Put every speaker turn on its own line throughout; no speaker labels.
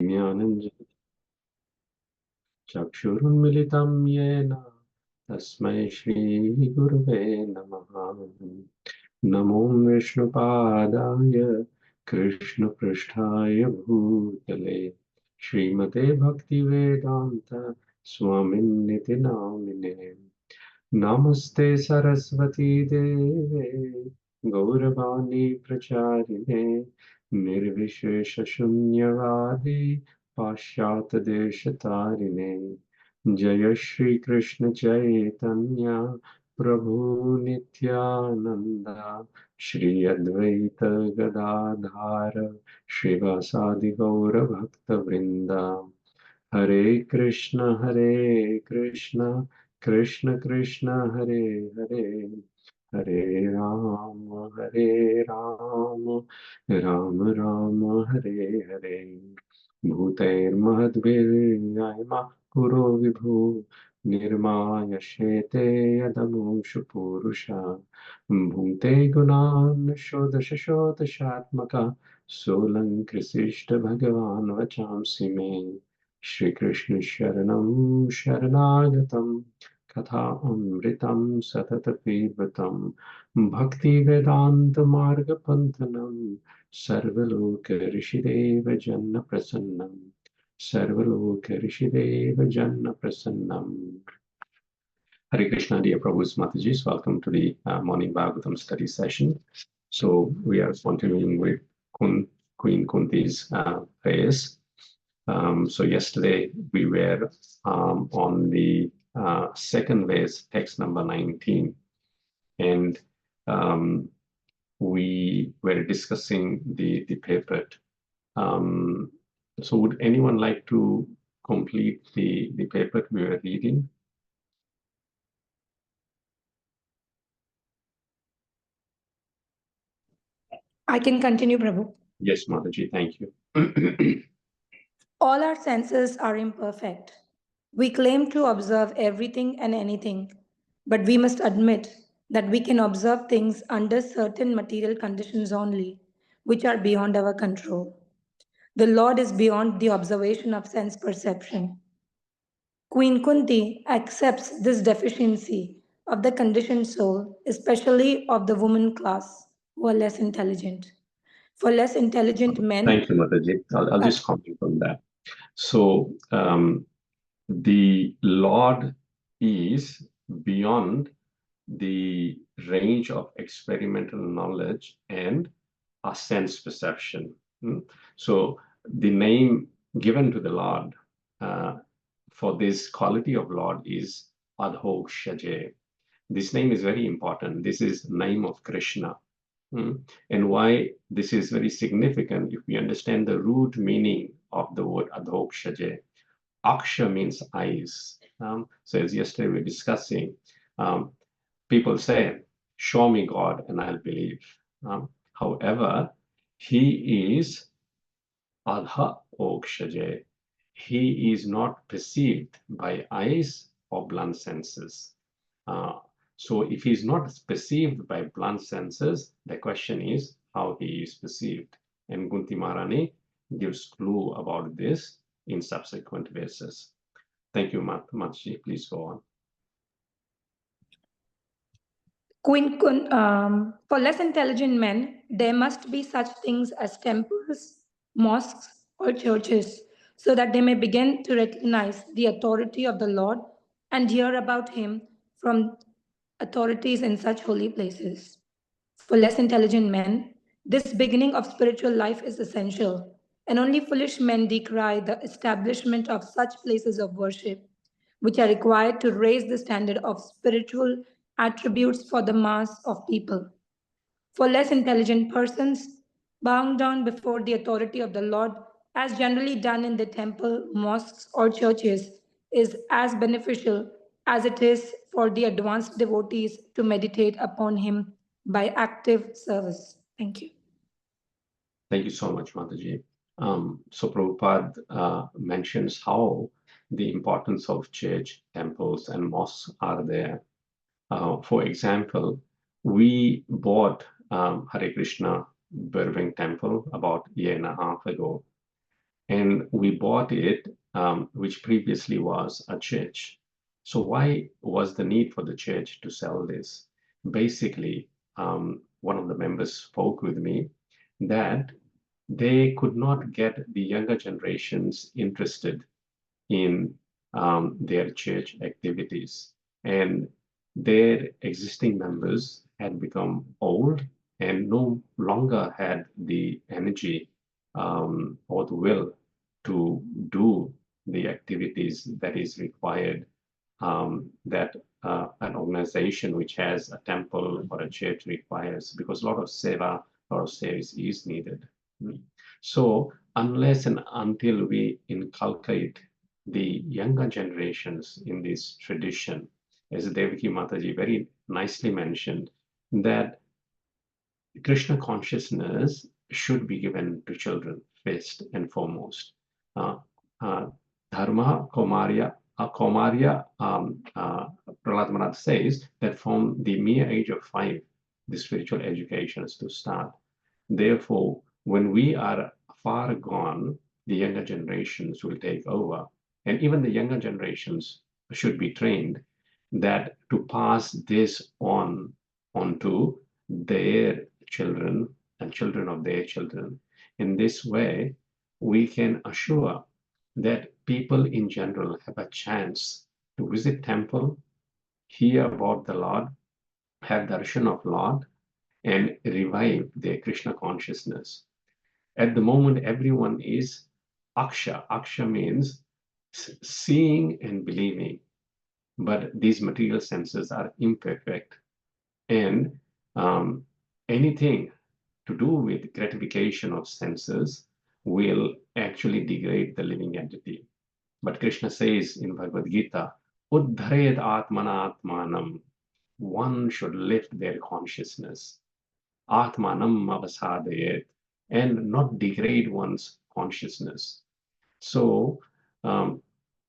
ज्ञानञ्जन चक्षुरुन्मिलितं येन तस्मै श्रीगुरुवे नमः। नमो विष्णुपादाय कृष्णपृष्ठाय भूतले श्रीमते भक्तिवेदान्त स्वामिन्निति नामिने। नमस्ते सरस्वती देवे गौरवाणी प्रचारिणे निर्विशेषशून्यवादी पाश्चात्यदेशतारिणे। जय श्री कृष्ण चैतन्य प्रभु नित्यानंद श्री अद्वैत गदाधार श्रीवासादि गौर भक्त वृंदा। हरे कृष्ण कृष्ण कृष्ण हरे हरे, हरे राम राम राम हरे हरे। भूतैर्महद्भिर्यमा पुरो विभु निर्माय शेते यदमुषु पुरुषा भूते गुणान् षोडश षोडशात्मका सोऽलङ्कृशिष्ट भगवान् वचांसि मे। श्री कृष्ण शरणं शरणागतं कथा अमृतं सतत पीबतं भक्ति वेदांत मार्ग पंथनं सर्वलोक ऋषिदेव जन्न प्रसन्नं सर्वलोक ऋषिदेव जन्न प्रसन्नं। Hare Krishna, dear Prabhu's Mataji's, welcome to the morning Bhagavatam study session. So we are continuing with Queen Kunti's prayers. So yesterday we were on the second verse, text number 19, and we were discussing the paper. So would anyone like to complete the paper we were reading?
I can continue, Prabhu.
Yes, Mataji, thank you.
All our senses are imperfect. We claim to observe everything and anything, but we must admit that we can observe things under certain material conditions only, which are beyond our control. The Lord is beyond the observation of sense perception. Queen Kunti accepts this deficiency of the conditioned soul, especially of the woman class who are less intelligent. For less intelligent men,
Thank you, Mataji. I'll just comment on that. So the Lord is beyond the range of experimental knowledge and our sense perception. So the name given to the Lord for this quality of Lord is Adhokshaje. This name is very important. This is name of Krishna. And why this is very significant, if we understand the root meaning of the word Adhokshaje. Aksha means eyes. So as yesterday we were discussing, people say, show me God and I'll believe. However, he is Adha Okshaje. He is not perceived by eyes or blunt senses. So if he is not perceived by blunt senses, the question is how he is perceived. And Kunti Maharani gives clue about this in subsequent verses. Thank you, Mataji. Please go on.
For less intelligent men, there must be such things as temples, mosques, or churches, so that they may begin to recognize the authority of the Lord and hear about him from authorities in such holy places. For less intelligent men, this beginning of spiritual life is essential, and only foolish men decry the establishment of such places of worship, which are required to raise the standard of spiritual attributes for the mass of people. For less intelligent persons, bowing down before the authority of the Lord, as generally done in the temple, mosques, or churches, is as beneficial as it is for the advanced devotees to meditate upon Him by active service. Thank you.
Thank you so much, Mataji. So Prabhupada mentions how the importance of church, temples, and mosques are there. For example, we bought Hare Krishna Burbank Temple about a year and a half ago. and we bought it, which previously was a church. So why was the need for the church to sell this? Basically, one of the members spoke with me that they could not get the younger generations interested in their church activities. And their existing members had become old and no longer had the energy or the will to do the activities that is required, that an organization which has a temple or a church requires, because a lot of seva, a lot of service is needed. So unless and until we inculcate the younger generations in this tradition, as Devaki Mataji very nicely mentioned, that Krishna consciousness should be given to children first and foremost. Dharma, Kaumarya, Prahlad Maharaj says that from the mere age of 5, the spiritual education is to start. Therefore, when we are far gone, the younger generations will take over. And even the younger generations should be trained that to pass this onto their children and children of their children. In this way, we can assure that people in general have a chance to visit temple, hear about the Lord, have darshan of Lord, and revive their Krishna consciousness. At the moment, everyone is aksha. Aksha means seeing and believing, but these material senses are imperfect. And anything to do with gratification of senses will actually degrade the living entity. But Krishna says in Bhagavad Gita, Uddhared Atmana Atmanam, one should lift their consciousness, Atmanam Avasadayet, and not degrade one's consciousness. So,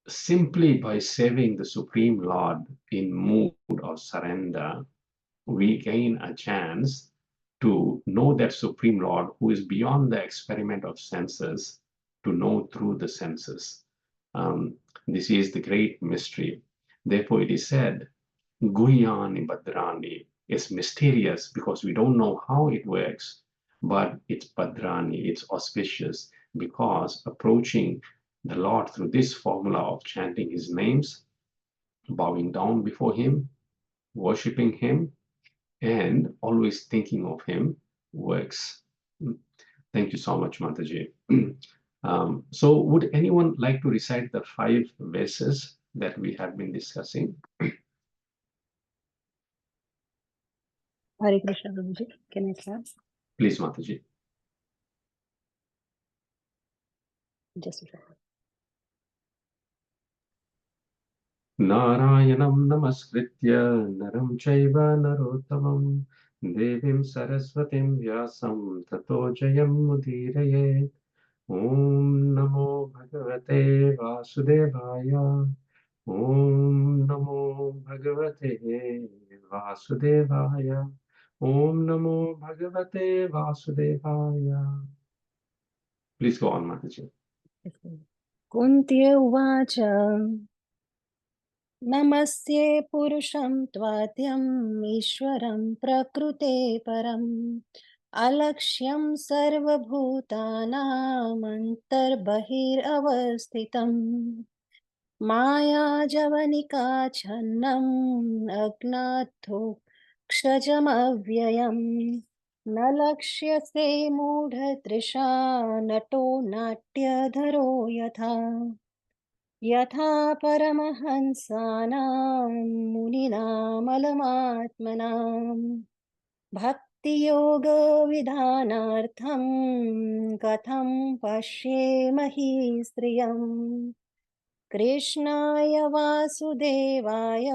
simply by serving the Supreme Lord in mood of surrender, we gain a chance to know that Supreme Lord who is beyond the experiment of senses, to know through the senses. This is the great mystery. Therefore, it is said, Guhyani Bhadrani is mysterious because we don't know how it works, but it's Bhadrani, it's auspicious because approaching the Lord through this formula of chanting his names, bowing down before him, worshipping him, and always thinking of him works. Thank you so much, Mataji. So would anyone like to recite the 5 verses that we have been discussing?
Hare Krishna, Prabhuji. Can I start?
Please, Mataji.
Just a second.
नारायणं नमस्कृत्य नरं चैव नरोत्तमं देवीं सरस्वतीं व्यासं ततो जयमुदीरयेत्। ॐ नमो भगवते वासुदेवाय। ॐ नमो भगवते वासुदेवाय। ॐ नमो भगवते वासुदेवाय। Please go on, Mataji.
Kunti uvacha नमस्ये पुरुषं त्वाद्यं ईश्वरं प्रकृते परम् अलक्ष्यं सर्वभूतानामन्तर्बहिरवस्थितम् मायाजवनिका छन्नम् अज्ञातो क्षजमव्ययम् न लक्ष्यसे मूढतृषा नटो नाट्यधरो यथा यथा परमहंसानां मुनीनामलमात्मनां भक्तियोगविधानार्थं कथं पश्येमहि स्त्रियम् कृष्णाय वासुदेवाय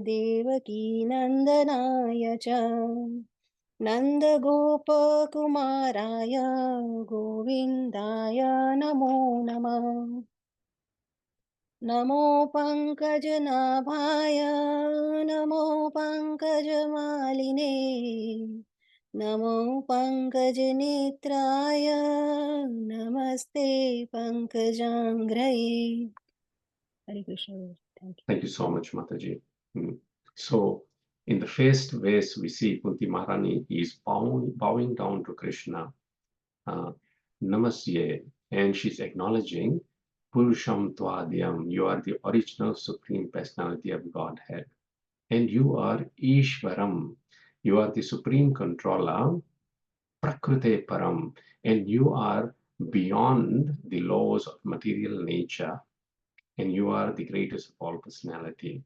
देवकीनन्दनाय च नन्दगोपकुमाराय गोविन्दाय नमो नमः नमो पङ्कजनाभाय नमो पङ्कजमालिने Namo Pankajnetraya, Namaste Pankajangraye. Hare Krishna. Thank you.
Thank you so much, Mataji. So, in the first verse, we see Kunti Maharani is bowing down to Krishna, Namasye, and she's acknowledging Purusham Tvadyam, you are the original Supreme Personality of Godhead, and you are Ishvaram, you are the Supreme Controller, Prakrute Param, and you are beyond the laws of material nature, and you are the greatest of all personality.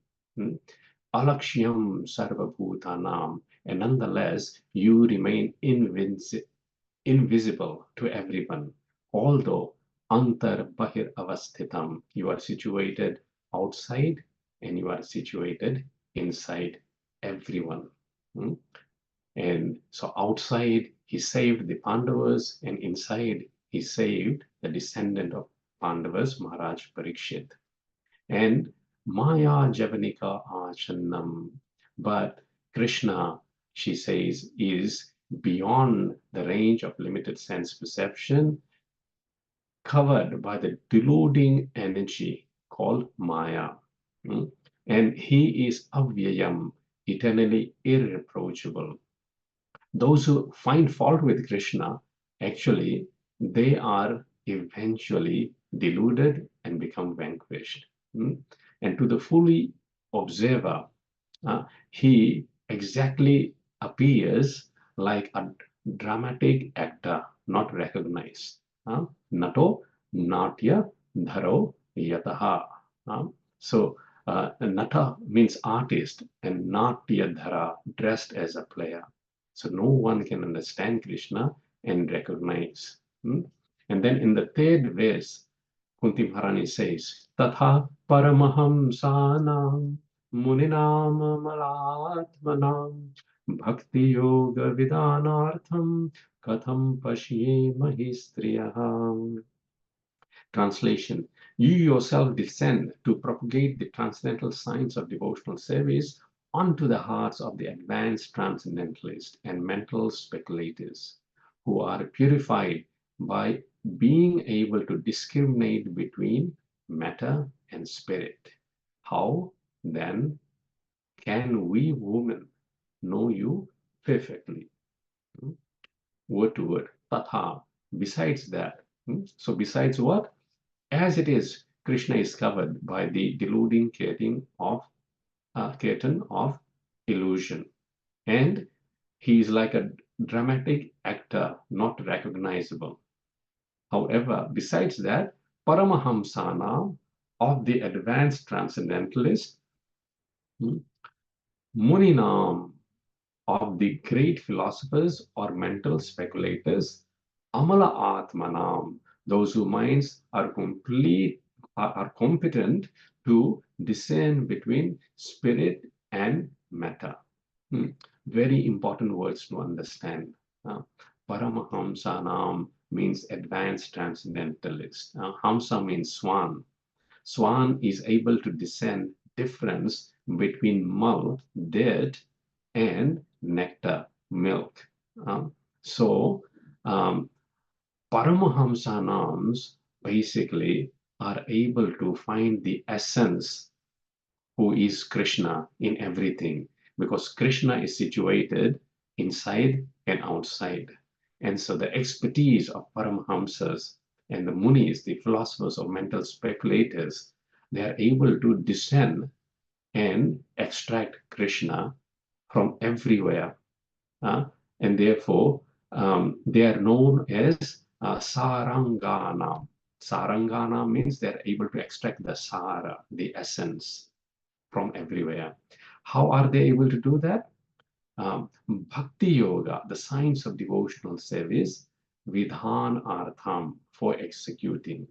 Alakshyam Sarvabhutanam, and nonetheless, you remain invisible to everyone, although Antar Bahir Avasthitam, you are situated outside and you are situated inside everyone. And so outside, he saved the Pandavas, and inside, he saved the descendant of Pandavas, Maharaj Parīkṣit. And Maya Javanika Achannam, but Krishna, she says, is beyond the range of limited sense perception, covered by the deluding energy called Maya. And he is Avyayam, eternally irreproachable. Those who find fault with Krishna, actually, they are eventually deluded and become vanquished. And to the fully observer, he exactly appears like a dramatic actor, not recognized. Nato natya dharo yataha. So nata means artist, and natya dhara, dressed as a player. So no one can understand Krishna and recognize. And then in the third verse, Kunti Maharani says, Tatha Paramahamsanam Muninam Malatmanam Bhakti Yoga Vidanartham Katham Pashyemahi Striyaham. Translation: you yourself descend to propagate the transcendental science of devotional service onto the hearts of the advanced transcendentalists and mental speculators who are purified by being able to discriminate between matter and spirit. How then can we women know you perfectly? Word to word, tatha. Besides that, so besides what? As it is, Krishna is covered by the deluding curtain of illusion, and he is like a dramatic actor, not recognizable. However, besides that, Paramahamsana, of the advanced transcendentalist, Muninam, of the great philosophers or mental speculators, Amala Atmanam, those whose minds are competent to discern between spirit and matter. Very important words to understand. Paramahamsanam means advanced transcendentalist. Hamsa means swan. Swan is able to discern difference between mud, dirt, and nectar, milk. Paramahamsanams basically are able to find the essence, who is Krishna, in everything, because Krishna is situated inside and outside. And so the expertise of Paramahamsas and the Munis, the philosophers or mental speculators, they are able to discern and extract Krishna from everywhere. And therefore, they are known as Sarangana. Sarangana means they're able to extract the Sara, the essence, from everywhere. How are they able to do that? Bhakti Yoga, the science of devotional service, Vidhan Artham, for executing.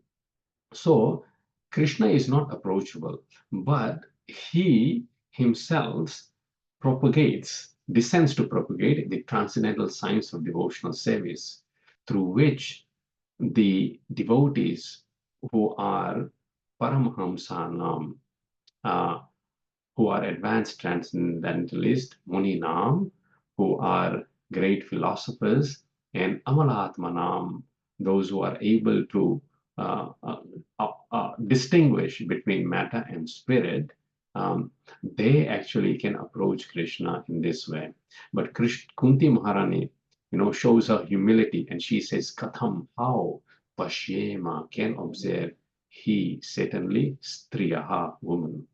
So, Krishna is not approachable, but he himself descends to propagate the transcendental science of devotional service, through which the devotees who are Paramahamsanam, who are advanced transcendentalists, Muninam, who are great philosophers, and Amalatmanam, those who are able to distinguish between matter and spirit, they actually can approach Krishna in this way. But Kunti Maharani, shows her humility, and she says, Katham, how? Pashyema, can observe, he, certainly, striyaha, woman.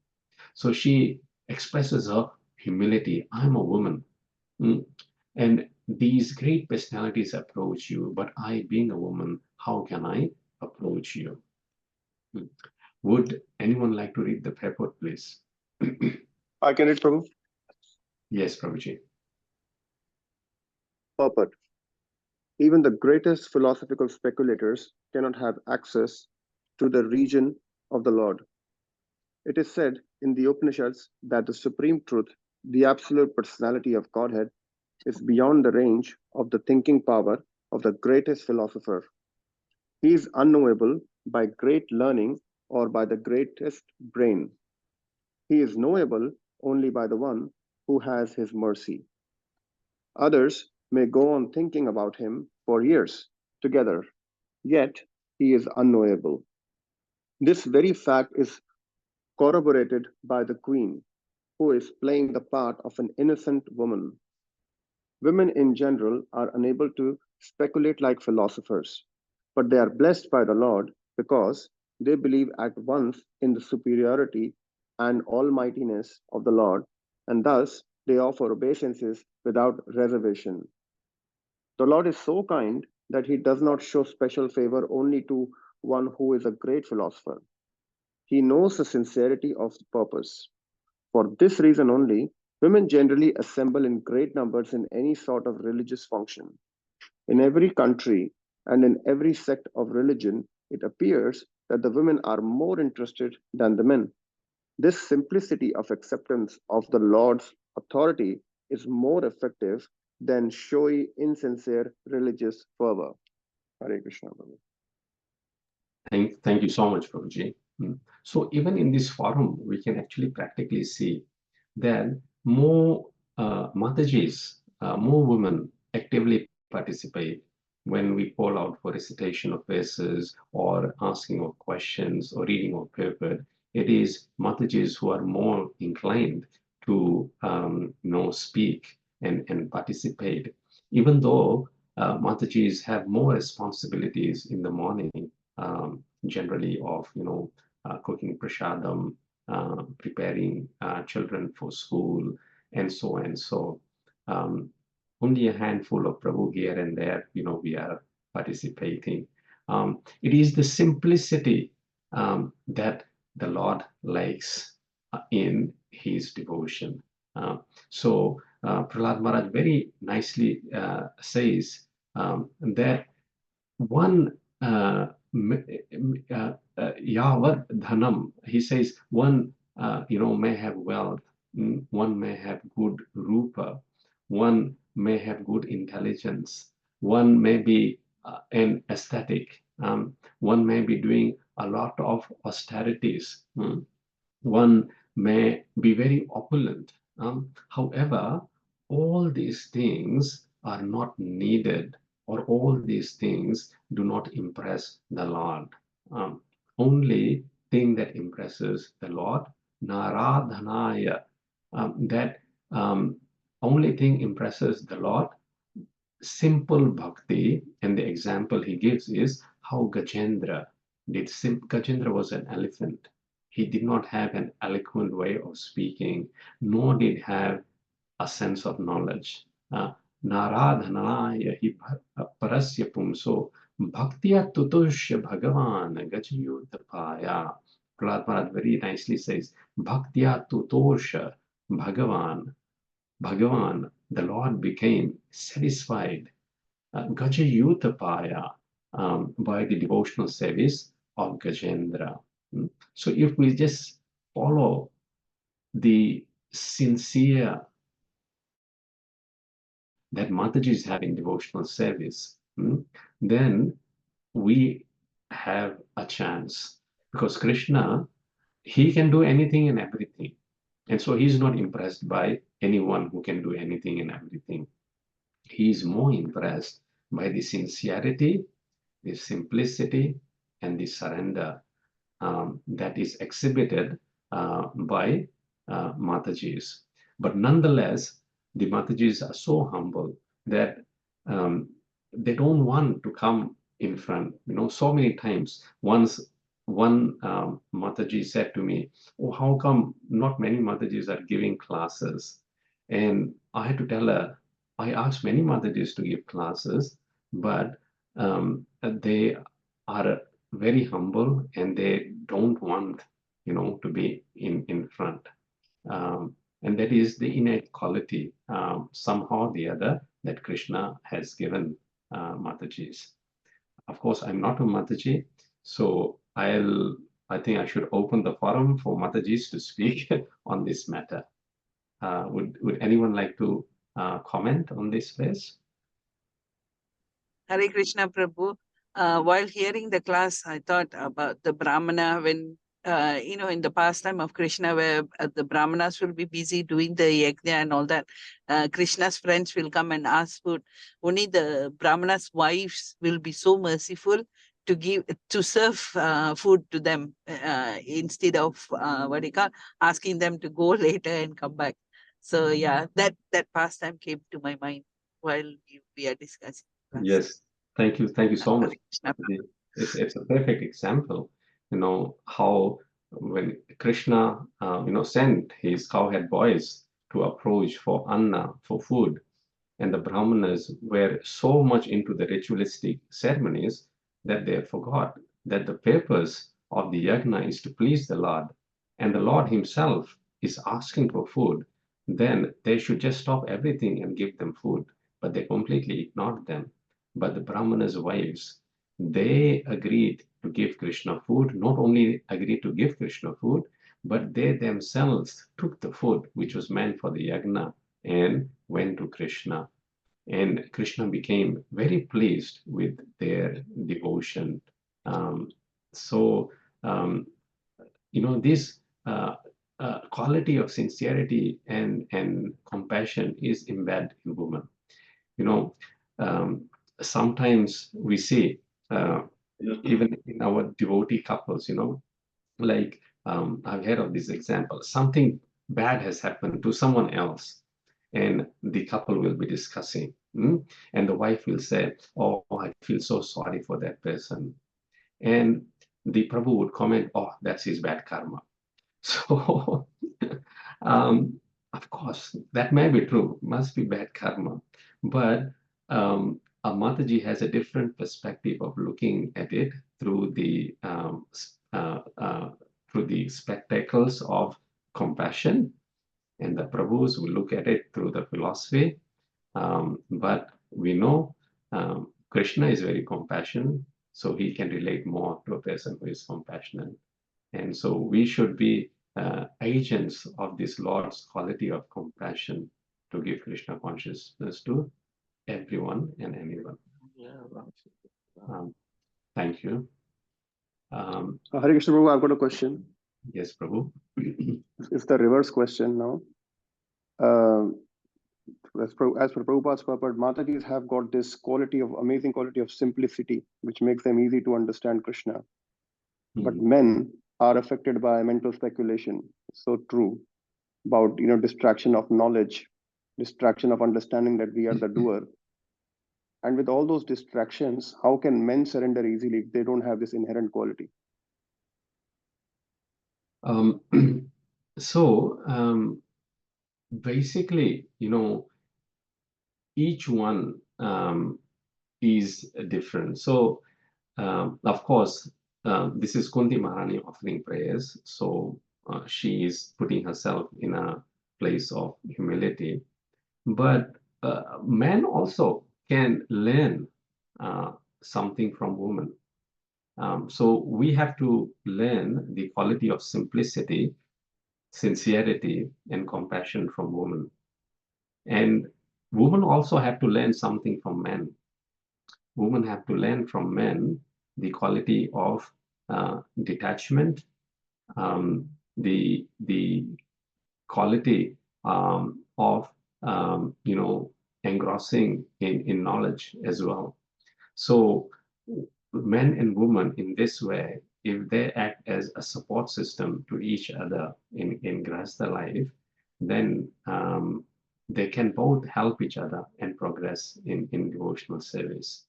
So she expresses her humility. I'm a woman. And these great personalities approach you, but I, being a woman, how can I approach you? Would anyone like to read the purport, please?
I can read, Prabhu.
Yes, Prabhuji.
Purport. Even the greatest philosophical speculators cannot have access to the region of the Lord. It is said in the Upanishads that the supreme truth, the absolute personality of Godhead, is beyond the range of the thinking power of the greatest philosopher. He is unknowable by great learning or by the greatest brain. He is knowable only by the one who has his mercy. Others may go on thinking about him for years together, yet he is unknowable. This very fact is corroborated by the queen, who is playing the part of an innocent woman. Women in general are unable to speculate like philosophers, but they are blessed by the Lord because they believe at once in the superiority and almightiness of the Lord, and thus they offer obeisances without reservation. The Lord is so kind that he does not show special favor only to one who is a great philosopher. He knows the sincerity of the purpose. For this reason only, women generally assemble in great numbers in any sort of religious function. In every country and in every sect of religion, it appears that the women are more interested than the men. This simplicity of acceptance of the Lord's authority is more effective than showy, insincere religious fervor. Hare Krishna.
Thank you so much, Prabhuji. So even in this forum, we can actually practically see that more Matajis, more women actively participate when we call out for recitation of verses or asking of questions or reading of paper. It is Matajis who are more inclined to speak and participate, even though Matajis have more responsibilities in the morning, generally of cooking prasadam, preparing children for school, and so on. So only a handful of Prabhu here and there, we are participating. It is the simplicity that the Lord likes in his devotion. So Prahlad Maharaj very nicely says that one Yavad Dhanam, he says, one may have wealth, one may have good rupa, one may have good intelligence, one may be an aesthetic, one may be doing a lot of austerities, one may be very opulent. However, all these things are not needed, or all these things do not impress the Lord. Only thing that impresses the Lord, Naradhanaya, that only thing impresses the Lord, simple bhakti. And the example he gives is how Gajendra did. Gajendra was an elephant. He did not have an eloquent way of speaking, nor did have a sense of knowledge. Naradhanaya hi parasya pumso bhaktya tutushya bhagavan gajayutapaya. Prahlad Maharaj very nicely says, bhaktya tutosha bhagavan. Bhagavan, the Lord became satisfied, Gajayutapaya, by the devotional service of Gajendra. So if we just follow the sincere that Mataji is having devotional service, then we have a chance, because Krishna, he can do anything and everything. And so he's not impressed by anyone who can do anything and everything. he is more impressed by the sincerity, the simplicity, and the surrender that is exhibited by Matajis. But nonetheless, the Matajis are so humble that they don't want to come in front. So many times, once one Mataji said to me, "Oh, how come not many Matajis are giving classes?" And I had to tell her, I asked many Matajis to give classes, but they are very humble and they don't want, to be in front. And that is the innate quality, somehow or the other, that Krishna has given Matajis. Of course, I'm not a Mataji, so I think I should open the forum for Matajis to speak on this matter. Would anyone like to comment on this, please?
Hare Krishna Prabhu. While hearing the class, I thought about the Brahmana when, in the pastime of Krishna, where the Brahmanas will be busy doing the yajna and all that. Krishna's friends will come and ask food. Only the Brahmanas' wives will be so merciful to serve food to them instead of asking them to go later and come back. So yeah, that pastime came to my mind while we are discussing.
Yes, thank you so much. It's a perfect example, how when Krishna, sent his cowherd boys to approach for anna, for food, and the Brahmanas were so much into the ritualistic ceremonies that they forgot that the purpose of the yajna is to please the Lord, and the Lord himself is asking for food. Then they should just stop everything and give them food, but they completely ignored them. But the Brahmanas' wives, they agreed to give Krishna food, not only agreed to give Krishna food, but they themselves took the food which was meant for the yajna and went to Krishna. And Krishna became very pleased with their devotion. This quality of sincerity and compassion is embedded in women. Sometimes we see, even in our devotee couples, like I've heard of this example, something bad has happened to someone else, and the couple will be discussing, and the wife will say, "Oh, I feel so sorry for that person," and the Prabhu would comment, "Oh, that's his bad karma." So, of course, that may be true, must be bad karma, but a Mataji has a different perspective of looking at it through the spectacles of compassion, and the Prabhus will look at it through the philosophy. But we know Krishna is very compassionate, so he can relate more to a person who is compassionate. And so we should be agents of this Lord's quality of compassion to give Krishna consciousness to everyone and anyone. Thank you.
Hare Krishna Prabhu, I've got a question.
Yes, Prabhu.
It's the reverse question now. As per Prabhupada's purport, Matajis have got this amazing quality of simplicity, which makes them easy to understand Krishna. But men are affected by mental speculation. So true about distraction of knowledge, distraction of understanding that we are the doer. And with all those distractions, how can men surrender easily if they don't have this inherent quality?
Basically, each one is different. So, of course, this is Kunti Maharani offering prayers. So she is putting herself in a place of humility. But men also can learn something from women. So we have to learn the quality of simplicity, sincerity, and compassion from women. And women also have to learn something from men. Women have to learn from men the quality of detachment, the quality of engrossing in knowledge as well. So men and women in this way, if they act as a support system to each other in Grahastha life, then they can both help each other and progress in devotional service.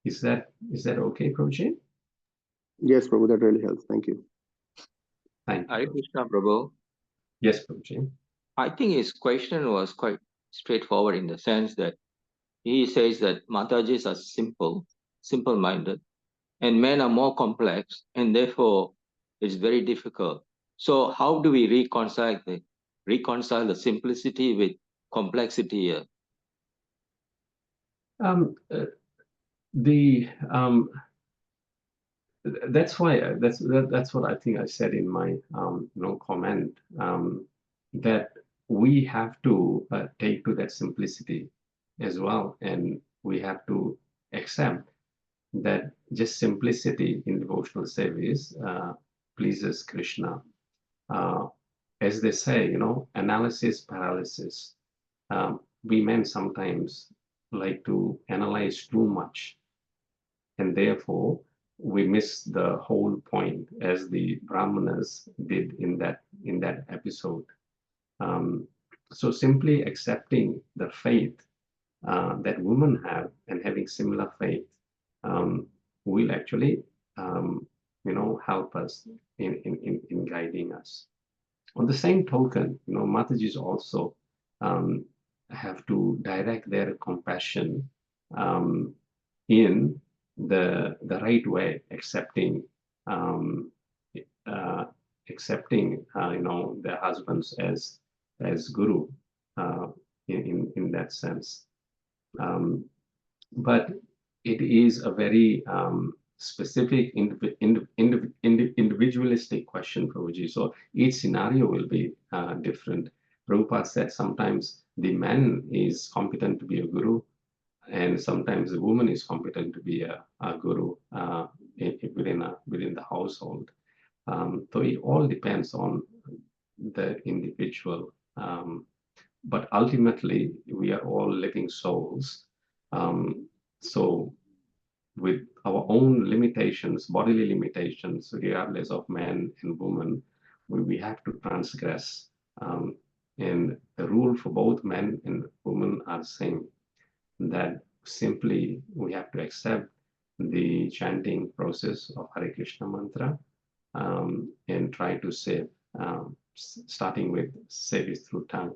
Is that okay, Prabhuji?
Yes, Prabhu, that really helps. Thank you.
Thank you.
Hare Krishna, Prabhu.
Yes, Prabhuji.
I think his question was quite straightforward in the sense that he says that Matajis are simple-minded, and men are more complex, and therefore it's very difficult. So how do we reconcile the simplicity with complexity here?
That's why that's what I think I said in my comment, that we have to take to that simplicity as well, and we have to accept that just simplicity in devotional service pleases Krishna. As they say, analysis paralysis. We men sometimes like to analyze too much, and therefore we miss the whole point, as the Brahmanas did in that episode. So simply accepting the faith that women have and having similar faith will actually help us in guiding us. On the same token, Matajis also have to direct their compassion in the right way, accepting their husbands as guru in that sense. But it is a very specific individualistic question, Prabhuji. So each scenario will be different. Prabhupada said sometimes the man is competent to be a guru, and sometimes the woman is competent to be a guru within the household. So it all depends on the individual. But ultimately, we are all living souls. So with our own limitations, bodily limitations, regardless of man and woman, we have to transgress. And the rule for both men and women are the same, that simply we have to accept the chanting process of Hare Krishna mantra and try to save, starting with service through tongue.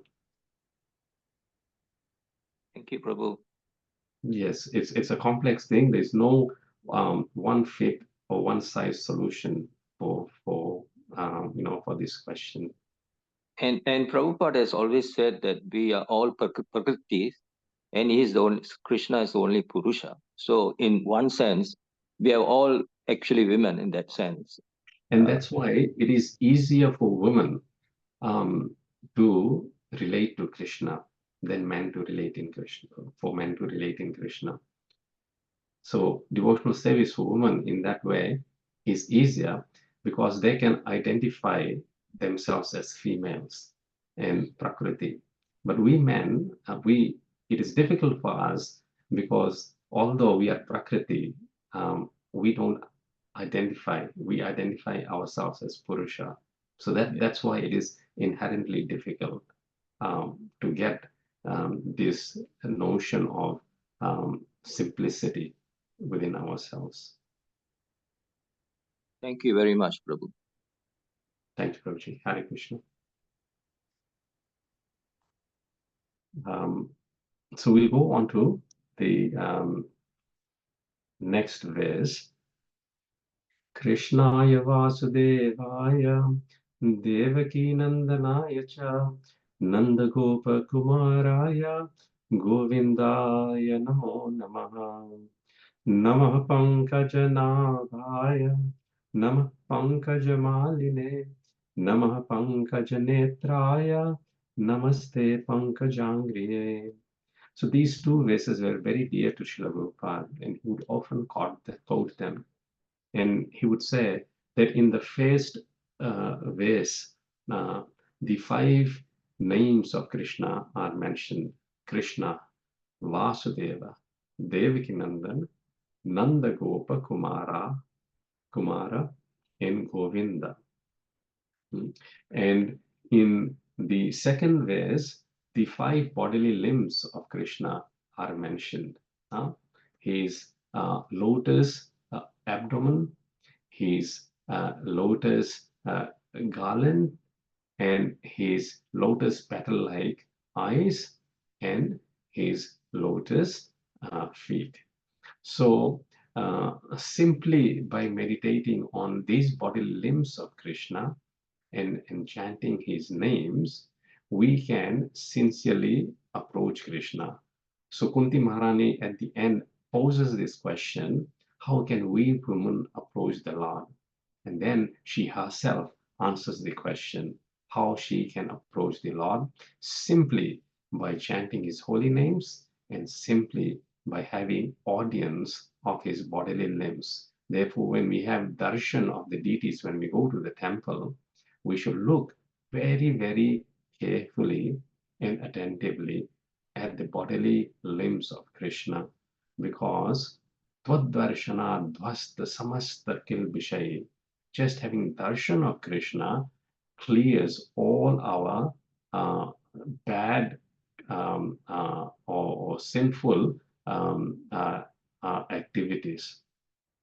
Thank you, Prabhu.
Yes, it's a complex thing. There's no one fit or one size solution for this question.
And Prabhupada has always said that we are all Prakritis, and Krishna is the only Purusha. So in one sense, we are all actually women in that sense.
And that's why it is easier for women to relate to Krishna than men to relate in Krishna, for men to relate in Krishna. So devotional service for women in that way is easier because they can identify themselves as females and Prakriti. But we men, it is difficult for us because although we are Prakriti, we don't identify. We identify ourselves as Purusha. So that's why it is inherently difficult to get this notion of simplicity within ourselves.
Thank you very much, Prabhu.
Thank you, Prabhuji. Hare Krishna. So we'll go on to the next verse. Krishnaya Vasudevaya Devaki Nandanaya Cha Nanda Gopa Kumaraya Govindaya Namo Namaha Namah Pankajanabhaya Namah Pankajamaline Namah Pankajanetraya Namaste Pankajangriye. So these two verses were very dear to Srila Prabhupada, and he would often quote them. And he would say that in the first verse, the 5 names of Krishna are mentioned. Krishna, Vasudeva, Devaki Nandan, Nanda Gopa Kumara, and Govinda. And in the second verse, the 5 bodily limbs of Krishna are mentioned. His lotus abdomen, his lotus garland, and his lotus petal-like eyes, and his lotus feet. So simply by meditating on these bodily limbs of Krishna and chanting his names, we can sincerely approach Krishna. So Kunti Maharani at the end poses this question: how can we women approach the Lord? And then she herself answers the question how she can approach the Lord: simply by chanting his holy names and simply by having audience of his bodily limbs. Therefore, when we have darshan of the deities, when we go to the temple, we should look very, very carefully and attentively at the bodily limbs of Krishna, because Tvad-darshana dvasta samasta kilbishai. Just having darshan of Krishna clears all our bad or sinful activities.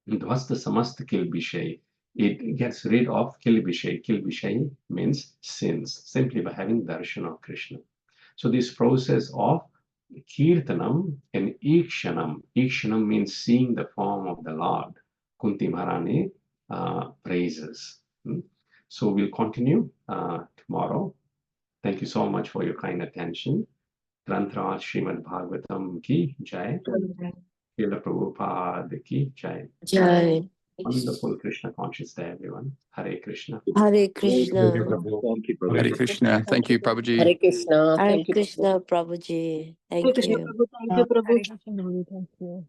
Dvasta samasta kilbishai. It gets rid of kilbishai. Kilbishai means sins, simply by having darshan of Krishna. So this process of Kirtanam and Ikshanam. Ikshanam means seeing the form of the Lord. Kunti Maharani praises. So we'll continue tomorrow. Thank you so much for your kind attention. Granthra Srīmad Bhāgavatam ki jai. Srila Prabhupada ki jai.
Jai.
Wonderful Krishna conscious day, everyone. Hare Krishna.
Hare Krishna.
Thank you, Prabhuji.
Hare Krishna. Thank you, Prabhuji.
Hare Krishna.
Hare
Thank you.
Krishna, Prabhuji.
Hare
Thank
Krishna
you.
Prabhu, thank you, Prabhu.
Hare Krishna, Prabhu. Thank you.